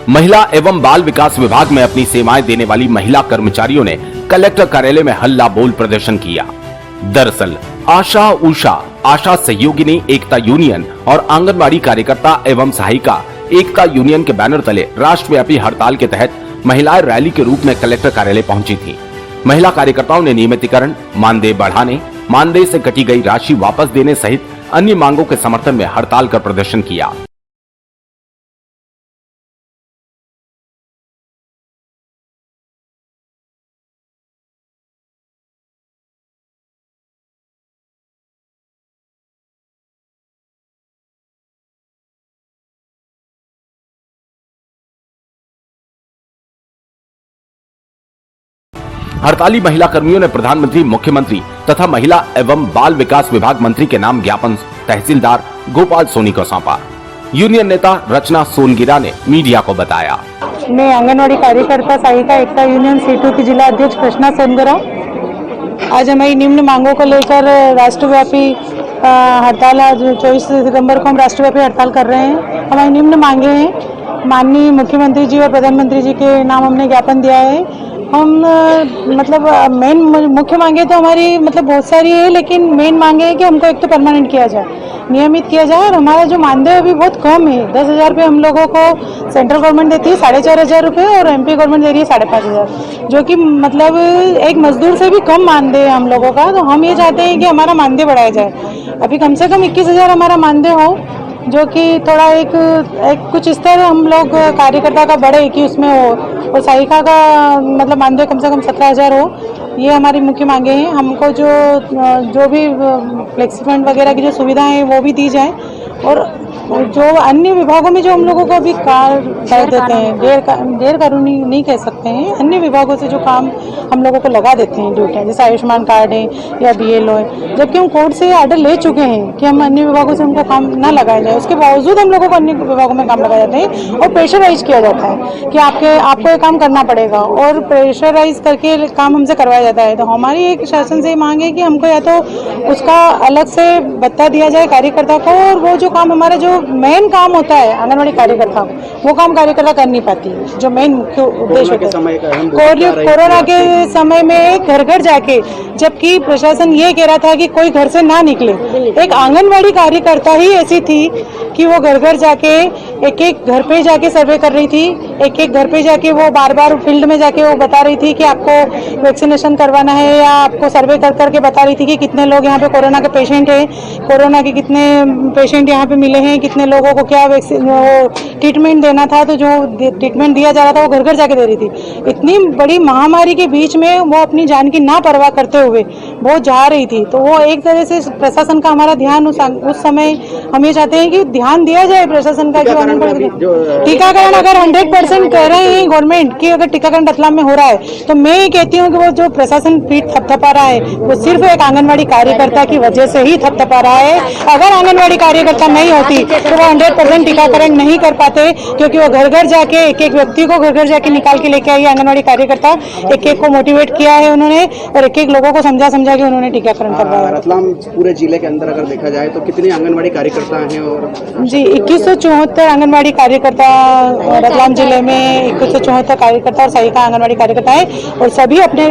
महिला एवं बाल विकास विभाग में अपनी सेवाएं देने वाली महिला कर्मचारियों ने कलेक्टर कार्यालय में हल्ला बोल प्रदर्शन किया। दरअसल आशा उषा, आशा सहयोगिनी एकता यूनियन और आंगनबाड़ी कार्यकर्ता एवं सहायिका एकता यूनियन के बैनर तले राष्ट्रव्यापी हड़ताल के तहत महिलाएं रैली के रूप में कलेक्टर कार्यालय पहुंची थी। महिला कार्यकर्ताओं ने नियमितीकरण, मानदेय बढ़ाने, मानदेय से कटी गई राशि वापस देने सहित अन्य मांगों के समर्थन में हड़ताल कर प्रदर्शन किया। हड़ताली महिला कर्मियों ने प्रधानमंत्री, मुख्यमंत्री तथा महिला एवं बाल विकास विभाग मंत्री के नाम ज्ञापन तहसीलदार गोपाल सोनी को सौंपा। यूनियन नेता रचना सोनगिरा ने मीडिया को बताया। मैं आंगनवाड़ी कार्यकर्ता सहायिका एकता यूनियन C2 की जिला अध्यक्ष रचना सोनगिरा। आज हमारी निम्न मांगों को लेकर राष्ट्रव्यापी हड़ताल, आज 24 सितंबर को हम राष्ट्रव्यापी हड़ताल कर रहे हैं। हमारी निम्न मांगे हैं, माननीय मुख्यमंत्री जी और प्रधानमंत्री जी के नाम हमने ज्ञापन दिया है। हम मेन मुख्य मांगे तो हमारी बहुत सारी है, लेकिन मेन मांगे है कि हमको एक तो परमानेंट किया जाए, नियमित किया जाए। और हमारा जो मानदेय अभी बहुत कम है, 10,000 रुपये हम लोगों को सेंट्रल गवर्नमेंट देती है, 4,500 रुपये, और MP गवर्नमेंट दे रही है 5,500, जो कि एक मजदूर से भी कम मानदेय है हम लोगों का। तो हम ये चाहते हैं कि हमारा मानदेय बढ़ाया जाए। अभी कम से कम 21,000 हमारा मानदेय हो, जो कि थोड़ा एक कुछ स्तर हम लोग कार्यकर्ता का बढ़े कि उसमें हो, और सहायिका का मानदेय कम से कम 17,000 हो। ये हमारी मुख्य मांगे हैं। हमको जो भी फ्लेक्सीफंड वगैरह की जो सुविधाएं हैं वो भी दी जाए, और जो अन्य विभागों में जो हम लोगों को भी कर देते हैं, गैर कानूनी नहीं कह सकते हैं, अन्य विभागों से जो काम हम लोगों को लगा देते हैं ड्यूटियाँ, जैसे आयुष्मान कार्ड है या BLO है, जबकि हम कोर्ट से ऑर्डर ले चुके हैं कि हम अन्य विभागों से हमको काम ना लगाया जाए, उसके बावजूद हम लोगों को अन्य विभागों में काम लगाए जाते हैं और प्रेशराइज किया जाता है कि आपको ये काम करना पड़ेगा, और प्रेशराइज करके काम हमसे करवाया जाता है। तो हमारी एक शासन से मांग है कि हमको या तो उसका अलग से भत्ता दिया जाए कार्यकर्ता को, और वो जो काम हमारा जो मेन काम होता है आंगनवाड़ी कार्यकर्ता, वो काम कार्यकर्ता कर नहीं पाती है, जो मेन मुख्य उद्देश्य होता है। कोरोना के समय में घर घर जाके, जबकि प्रशासन ये कह रहा था कि कोई घर से ना निकले, एक आंगनवाड़ी कार्यकर्ता ही ऐसी थी कि वो घर घर जाके एक घर पे जाके सर्वे कर रही थी, एक घर पे जाके वो बार फील्ड में जाके वो बता रही थी कि आपको वैक्सीनेशन करवाना है, या आपको सर्वे कर करके बता रही थी कि कितने लोग यहाँ पे कोरोना के पेशेंट हैं, कोरोना के कितने पेशेंट यहाँ पे मिले हैं, कितने लोगों को क्या ट्रीटमेंट देना था। तो जो ट्रीटमेंट दिया जा रहा था वो घर घर जाके दे रही थी। इतनी बड़ी महामारी के बीच में वो अपनी जान की ना परवाह करते हुए वो जा रही थी। तो वो एक तरह से प्रशासन का हमारा ध्यान उस समय हम ये चाहते हैं कि ध्यान दिया जाए प्रशासन का। टीकाकरण अगर 100% कह रहे हैं गवर्नमेंट कि अगर टीकाकरण रतलाम में हो रहा है, तो मैं ये कहती हूँ कि वो जो प्रशासन पीठ थपथपा रहा है वो सिर्फ एक आंगनवाड़ी कार्यकर्ता की वजह से ही थपथपा रहा है। अगर आंगनवाड़ी कार्यकर्ता नहीं होती तो वो 100% टीकाकरण नहीं कर पाते, क्योंकि वो घर घर जाके एक व्यक्ति को घर घर जाके निकाल के लेके आई आंगनवाड़ी कार्यकर्ता, एक को मोटिवेट किया है उन्होंने, और एक लोगों को समझा के उन्होंने टीकाकरण करवाया। रतलाम पूरे जिले के अंदर अगर देखा जाए तो कितने आंगनवाड़ी कार्यकर्ता हैं? और जी 2174 आंगनवाड़ी कार्यकर्ता रतलाम जिले में, 2174 कार्यकर्ता और सहायिका आंगनवाड़ी कार्यकर्ता है, और सभी अपने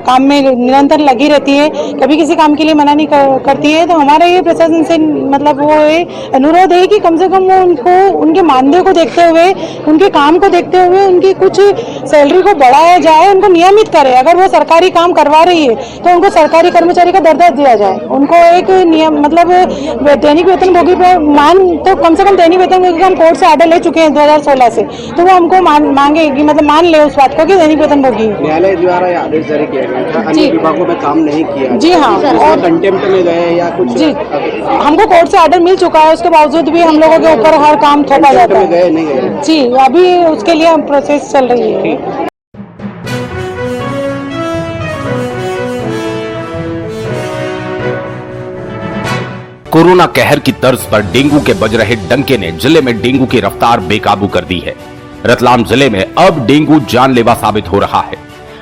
काम में निरंतर लगी रहती है, कभी किसी काम के लिए मना नहीं करती है। तो हमारा ये प्रशासन से वो अनुरोध है कि कम से कम उनको उनके मानदेय को देखते हुए, उनके काम को देखते हुए उनकी कुछ सैलरी को बढ़ाया जाए, उनको नियमित करे। अगर वो सरकारी काम करवा रही है तो उनको सरकारी कर्मचारी का दर्जा दिया जाए, उनको एक नियम दैनिक वेतन भोगी पे तो कम से कम दैनिक वेतन भोगी हम कोर्ट से ऑर्डर ले चुके हैं 2016 से, तो वो हमको मांगे कि मान ले उस बात को कि दैनिक वेतन भोगी। न्यायालय द्वारा आदेश जारी किया गया था, अन्य विभागों में काम नहीं किया। जी हाँ, और कंटेम्प्ट में गए या कुछ? जी हमको कोर्ट से ऑर्डर मिल चुका है, उसके बावजूद भी हम लोगों के ऊपर हर काम थोपा जाता है। गए नहीं गए? जी अभी उसके लिए प्रोसेस चल रही है। कोरोना कहर की तर्ज पर डेंगू के बज रहे डंके ने जिले में डेंगू की रफ्तार बेकाबू कर दी है। रतलाम जिले में अब डेंगू जानलेवा साबित हो रहा है।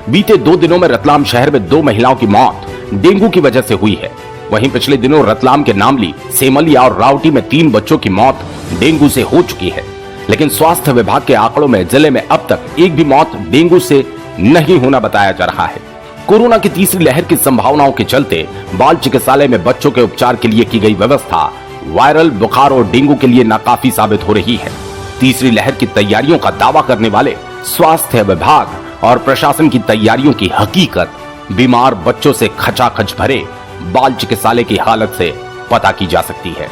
बीते 2 दिनों में रतलाम शहर में 2 महिलाओं की मौत डेंगू की वजह से हुई है। वहीं पिछले दिनों रतलाम के नामली, सेमलिया और रावटी में 3 बच्चों की मौत डेंगू से हो चुकी है। लेकिन स्वास्थ्य विभाग के आंकड़ों में जिले में अब तक एक भी मौत डेंगू से नहीं होना बताया जा रहा है। कोरोना की तीसरी लहर की संभावनाओं के चलते बाल चिकित्सालय में बच्चों के उपचार के लिए की गई व्यवस्था वायरल बुखार और डेंगू के लिए नाकाफी साबित हो रही है। तीसरी लहर की तैयारियों का दावा करने वाले स्वास्थ्य विभाग और प्रशासन की तैयारियों की हकीकत बीमार बच्चों से खचाखच भरे बाल चिकित्सालय की हालत से पता की जा सकती है।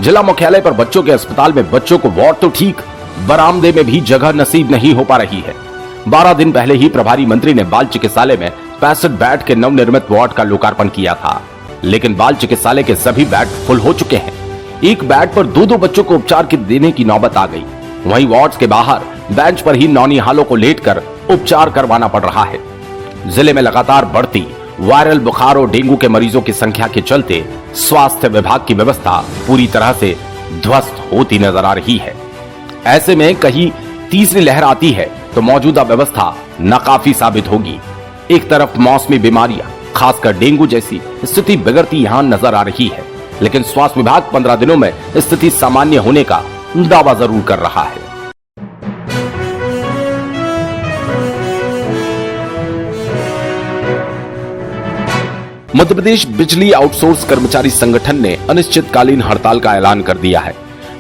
जिला मुख्यालय पर बच्चों के अस्पताल में बच्चों को वार्ड तो ठीक, बरामदे में भी जगह नसीब नहीं हो पा रही है। 12 दिन पहले ही प्रभारी मंत्री ने बाल चिकित्सालय में 65 बेड के नवनिर्मित वार्ड का लोकार्पण किया था, लेकिन बाल चिकित्सालय के सभी बेड फुल हो चुके हैं। एक बेड पर 2-2 बच्चों को उपचार के देने की नौबत आ गई। वहीं वार्ड्स के बाहर बेंच पर ही नौनिहालों को लेटकर उपचार करवाना पड़ रहा है। जिले में लगातार बढ़ती वायरल बुखार और डेंगू के मरीजों की संख्या के चलते स्वास्थ्य विभाग की व्यवस्था पूरी तरह से ध्वस्त होती नजर आ रही है। ऐसे में कहीं तीसरी लहर आती है तो मौजूदा व्यवस्था नाकाफी साबित होगी। एक तरफ मौसमी बीमारियां, खासकर डेंगू जैसी स्थिति बिगड़ती यहां नजर आ रही है, लेकिन स्वास्थ्य विभाग 15 दिनों में स्थिति सामान्य होने का दावा जरूर कर रहा है। मध्य प्रदेश बिजली आउटसोर्स कर्मचारी संगठन ने अनिश्चितकालीन हड़ताल का ऐलान कर दिया है।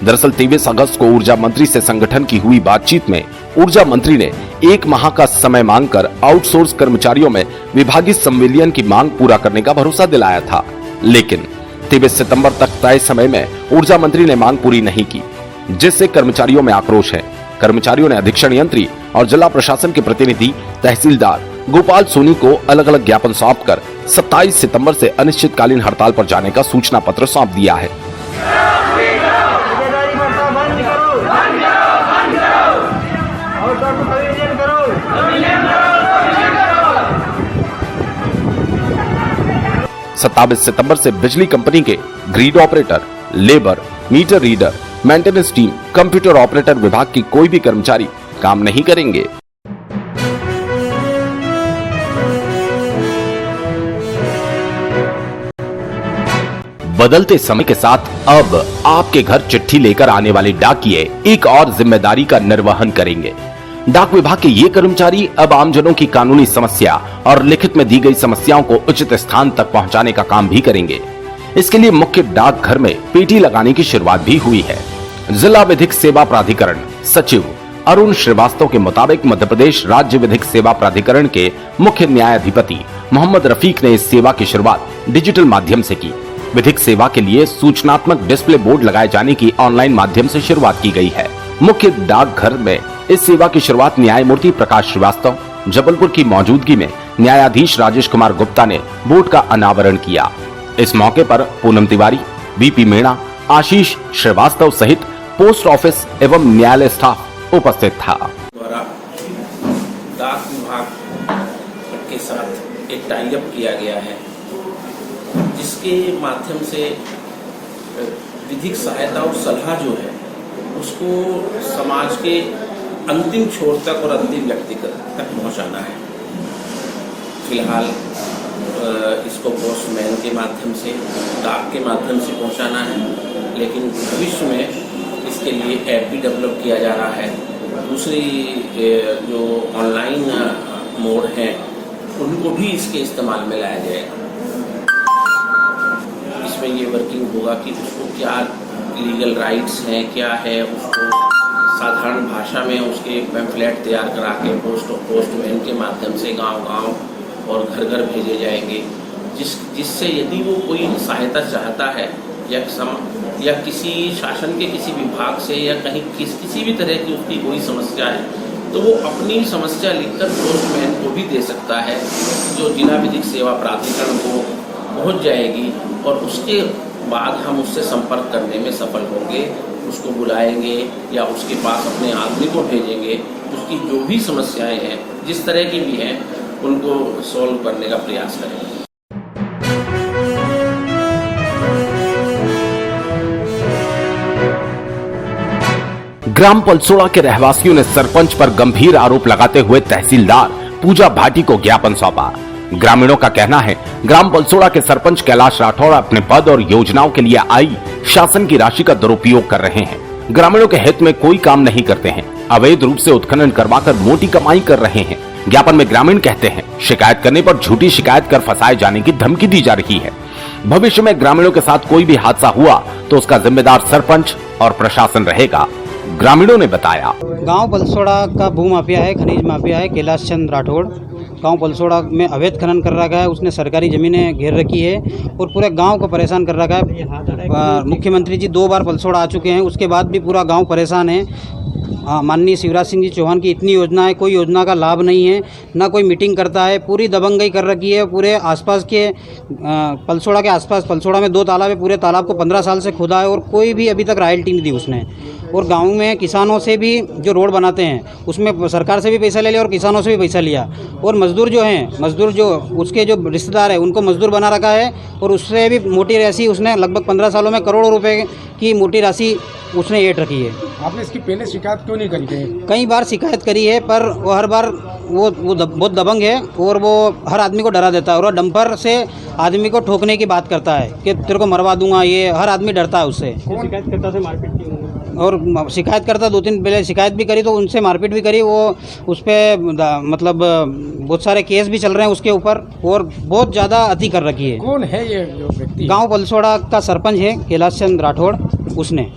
दरअसल 23 अगस्त को ऊर्जा मंत्री से संगठन की हुई बातचीत में ऊर्जा मंत्री ने 1 माह का समय मांगकर आउटसोर्स कर्मचारियों में विभागीय संविलियन की मांग पूरा करने का भरोसा दिलाया था, लेकिन 23 सितंबर तक तय समय में ऊर्जा मंत्री ने मांग पूरी नहीं की, जिससे कर्मचारियों में आक्रोश है। कर्मचारियों ने अधीक्षण यंत्री और जिला प्रशासन के प्रतिनिधि तहसीलदार गोपाल सोनी को अलग अलग ज्ञापन सौंपकर 27 सितंबर से अनिश्चितकालीन हड़ताल पर जाने का सूचना पत्र सौंप दिया है। 27 सितंबर से बिजली कंपनी के grid operator, labour, meter reader, maintenance team, computer operator विभाग की कोई भी कर्मचारी काम नहीं करेंगे। बदलते समय के साथ अब आपके घर चिट्ठी लेकर आने वाले डाकिये एक और जिम्मेदारी का निर्वहन करेंगे। डाक विभाग के ये कर्मचारी अब आमजनों की कानूनी समस्या और लिखित में दी गई समस्याओं को उचित स्थान तक पहुंचाने का काम भी करेंगे। इसके लिए मुख्य डाकघर में पेटी लगाने की शुरुआत भी हुई है। जिला विधिक सेवा प्राधिकरण सचिव अरुण श्रीवास्तव के मुताबिक मध्य प्रदेश राज्य विधिक सेवा प्राधिकरण के मुख्य न्यायाधिपति मोहम्मद रफीक ने इस सेवा की शुरुआत डिजिटल माध्यम से की। विधिक सेवा के लिए सूचनात्मक डिस्प्ले बोर्ड लगाए जाने की ऑनलाइन माध्यम से शुरुआत की गई है। मुख्य डाकघर में इस सेवा की शुरुआत न्यायमूर्ति प्रकाश श्रीवास्तव, जबलपुर की मौजूदगी में न्यायाधीश राजेश कुमार गुप्ता ने बोर्ड का अनावरण किया। इस मौके पर पूनम तिवारी, बीपी मीणा, आशीष श्रीवास्तव सहित पोस्ट ऑफिस एवं न्यायालय स्टाफ उपस्थित था। द्वारा डाक विभाग के साथ एक टाई अप किया गया है, जिसके माध्यम से विधिक सहायता और सलाह जो है उसको समाज के अंतिम छोर तक और अंतिम व्यक्ति तक पहुंचाना है। फिलहाल इसको पोस्टमैन के माध्यम से, डाक के माध्यम से पहुंचाना है, लेकिन भविष्य में इसके लिए ऐप भी डेवलप किया जा रहा है। दूसरी जो ऑनलाइन मोड हैं उनको भी इसके इस्तेमाल में लाया जाएगा। इसमें ये वर्किंग होगा कि उसको क्या लीगल राइट्स हैं, क्या है, उसको साधारण भाषा में उसके पैम्फलेट तैयार करा के पोस्टमैन के माध्यम से गांव-गांव और घर-घर भेजे जाएंगे, जिससे यदि वो कोई सहायता चाहता है या किसी शासन के किसी विभाग से या कहीं किसी भी तरह की उसकी कोई समस्या है तो वो अपनी समस्या लिखकर पोस्टमैन को भी दे सकता है, जो जिला विधिक सेवा प्राधिकरण को पहुंच जाएगी और उसके बाद हम उससे संपर्क करने में सफल होंगे। उसको बुलाएंगे या उसके पास अपने आदमी को भेजेंगे, उसकी जो भी समस्याएं हैं जिस तरह की भी हैं उनको सॉल्व करने का प्रयास करेंगे। ग्राम पलसोड़ा के रहवासियों ने सरपंच पर गंभीर आरोप लगाते हुए तहसीलदार पूजा भाटी को ज्ञापन सौंपा। ग्रामीणों का कहना है ग्राम पलसोड़ा के सरपंच कैलाश राठौड़ अपने पद और योजनाओं के लिए आई शासन की राशि का दुरुपयोग कर रहे हैं। ग्रामीणों के हित में कोई काम नहीं करते हैं, अवैध रूप से उत्खनन करवाकर मोटी कमाई कर रहे हैं। ज्ञापन में ग्रामीण कहते हैं शिकायत करने पर झूठी शिकायत कर फंसाए जाने की धमकी दी जा रही है। भविष्य में ग्रामीणों के साथ कोई भी हादसा हुआ तो उसका जिम्मेदार सरपंच और प्रशासन रहेगा, ग्रामीणों ने बताया। गांव पलसोड़ा का भू माफिया है, खनिज माफिया है कैलाश चंद्र राठौड़। गांव पलसोड़ा में अवैध खनन कर रखा है, उसने सरकारी ज़मीनें घेर रखी है और पूरे गांव को परेशान कर रखा है। मुख्यमंत्री जी 2 बार पलसोड़ा आ चुके हैं, उसके बाद भी पूरा गांव परेशान है। माननीय शिवराज सिंह जी चौहान की इतनी योजना है, कोई योजना का लाभ नहीं है, ना कोई मीटिंग करता है। पूरी दबंगई कर रखी है। पूरे आसपास के पलसोड़ा के आसपास, पलसोड़ा में 2 तालाब है, पूरे तालाब को 15 साल से खुदा है और कोई भी अभी तक रॉयल्टी नहीं दी उसने। और गाँव में किसानों से भी जो रोड बनाते हैं उसमें सरकार से भी पैसा ले लिया और किसानों से भी पैसा लिया। और मजदूर जो हैं, मजदूर जो उसके जो रिश्तेदार है उनको मजदूर बना रखा है और उससे भी मोटी राशि उसने लगभग 15 सालों में करोड़ों रुपए की मोटी राशि उसने ऐंठ रखी है। आपने इसकी पहले शिकायत क्यों नहीं करी थी? कई बार शिकायत करी है पर वो हर बार वो बहुत दबंग है और वो हर आदमी को डरा देता है और वो डंपर से आदमी को ठोकने की बात करता है कि तेरे को मरवा दूंगा, ये हर आदमी डरता है उससे। शिकायत करता से मारपीट की और शिकायत करता 2 दिन पहले शिकायत भी करी तो उनसे मारपीट भी करी। वो उस पर मतलब बहुत सारे केस भी चल रहे हैं उसके ऊपर और बहुत ज़्यादा अति कर रखी है। कौन है ये जो व्यक्ति? गाँव पलसोड़ा का सरपंच है कैलाश चंद्र राठौड़, उसने।